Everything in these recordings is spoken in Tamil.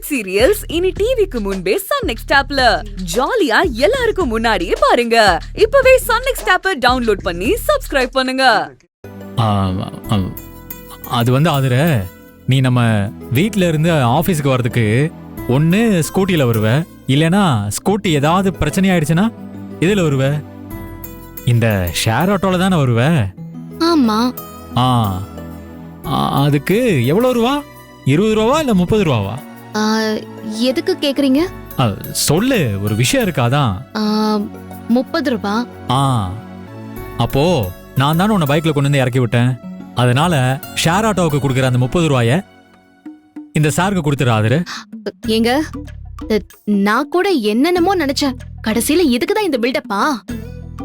வெப் சீரியல்ஸ் இனி டிவிக்கு முன்பே சன் நெக்ஸ்ட் ஆப்ல ஜாலியா எல்லாருக்கும் முன்னாடியே பாருங்க. இப்பவே சன் நெக்ஸ்ட் ஆப்பை டவுன்லோட் பண்ணி சப்ஸ்கிரைப் பண்ணுங்க. அது வந்து ஆதுர, நீ நம்ம வீட்ல இருந்து ஆபீஸ்க்கு வர்றதுக்கு ஒன்னு ஸ்கூட்டில வருவ, இல்லனா ஸ்கூட்டி ஏதாவது பிரச்சனை ஆயிடுச்சுன்னா இதுல வருவ. இந்த ஷேர் ஆட்டோல தானே வருவ? ஆமா. அதுக்கு எவ்வளவு ரூபா? 20 ரூபாவா இல்ல 30 ரூபாவா? எதுக்கு கேக்குறீங்க? சொல்லு, ஒரு விஷயம் இருக்காதான். 30 ரூபா. அப்போ நான் தானே உன்னை பைக்ல கொண்டு வந்து இறக்கி விட்டேன். அதனால ஷேர் ஆட்டோவுக்கு கொடுக்குற அந்த 30 ரூபாய இந்த சாருக்கு கொடுத்துறாரு. ஏங்க, நான் கூட என்னென்னமோ நினைச்சேன். கடைசியில இதுக்குதான் இந்த பில்டப்பா?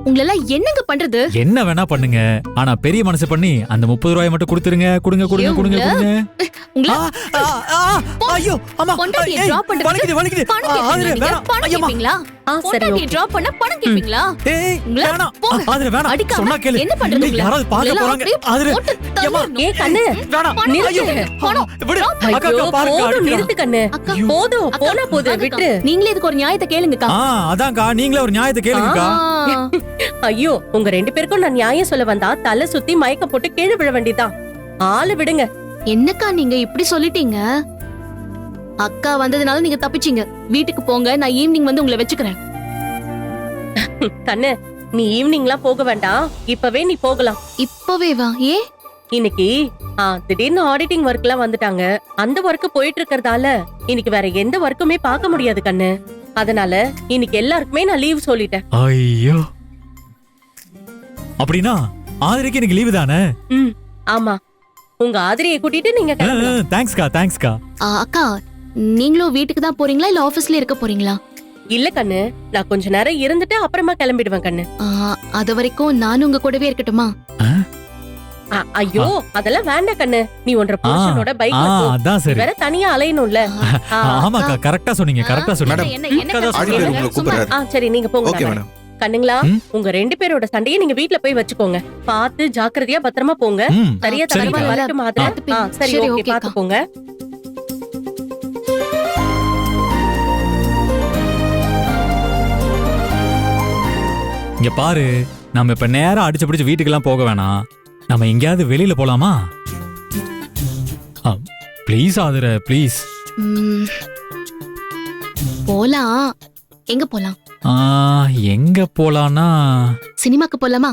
உங்களெல்லாம் என்னங்க பண்றது? என்ன வேணா பண்ணுங்க, ஆனா பெரிய மனசு பண்ணி அந்த 30 ரூபாயை மட்டும் கொடுத்துருங்க. கொடுங்க கொடுங்க கொடுங்க கொடுங்க. ஐயோ அம்மா, பொண்டாட்டியை டிராப் பண்றது வலிக்குது வலிக்குது. பணம் கேப்பீங்களா? பொண்டாட்டியை டிராப் பண்ண பணம் கேப்பீங்களா? வேணாம் ஆதுர, வேணாம் சொன்னா கேளு. என்ன பண்றது? யாராவது பார்க்க போறாங்க. ஆதுர, ஏ கண்ணு, வேணாம். நிறுத்து. விடு. அக்கா பாருங்க. போதும், நிறுத்து கண்ணு. போதும், போனா போது, விட்டு. நீங்களே இதுக்கு ஒரு நியாயத்தை கேளுங்கக்கா. அதான்க்கா, நீங்களே ஒரு நியாயத்தை கேளுங்கக்கா. ஐயோ, உங்க 2 பேருக்கும் நான் நியாயம் சொல்ல வந்தா தலை சுத்தி மயக்க போட்டு கீழே விழ வேண்டியதான். ஆளு விடுங்க. என்னக்கா நீங்க இப்படி சொல்லிட்டீங்க? அக்கா வந்ததுனால நீங்க தப்பிச்சீங்க. வீட்டுக்கு போங்க, நான் ஈவினிங் வந்து உங்களை வச்சுக்கிறேன். கண்ணு, நீ ஈவினிங்லாம் போக வேண்டாம், இப்பவே நீ போகலாம். இப்பவே வா. ஏ, இன்னைக்கு திடீர்னு ஆடிட்டிங் ஒர்க் எல்லாம் வந்துட்டாங்க. அந்த ஒர்க் போயிட்டு இருக்கறதால இன்னைக்கு வேற எந்த ஒர்க்குமே பார்க்க முடியாது கண்ணு. அதனால இன்னைக்கு எல்லாருக்குமே நான் லீவ் சொல்லிட்டேன். ஐயோ, அப்படின்னா ஆதிரைக்கு இன்னைக்கு லீவு தானே? ஆமா, உங்க ஆதிரையை கூட்டிட்டு நீங்க கிளம்பலாம். தேங்க்ஸ்க்கா தேங்க்ஸ்க்கா. அக்கா, நீங்களும் வீட்டுக்கு தான் போறீங்களா இல்ல ஆபீஸ்ல இருக்க போறீங்களா? இல்ல கண்ணு, நான் கொஞ்ச நேரம் இருந்துட்டு அப்புறமா கிளம்பிடுவேன் கண்ணு. அது வரைக்கும் நானும் உங்க கூடவே இருக்கட்டுமா? ஐயோ, அதெல்லாம் வேண்டாம் கண்ணு. நீ ஒன்ற புருஷனோட பைக்ல போ. அதான் சரி. வேற தனியா அலையணும்ல. ஆமாக்கா, கரெக்ட்டா சொன்னீங்க, கரெக்ட்டா சொன்னீங்க. சரி, நீங்க போங்க. Okay madam. கண்ணுங்களா, உங்க 2 பேரோட சண்டையை நீங்க வீட்ல போய் வச்சுக்கோங்க. பார்த்து ஜாக்கிரதையா பத்திரமா போங்க. சரியா தகவல் வரட்டும் மாதிரி. சரி, ஓகே, பாத்து போங்க. இங்க பாரு, நம்ம இப்ப நேரா அடிச்சு பிடிச்சு வீட்டுக்கெல்லாம் போக வேணாம். நம்ம எங்கேயாவது வெளியில போலாமா? Please Athura, please. போலாம். எங்க போலாம்? எங்க போலானா, சினிமாக்கு போலாமா?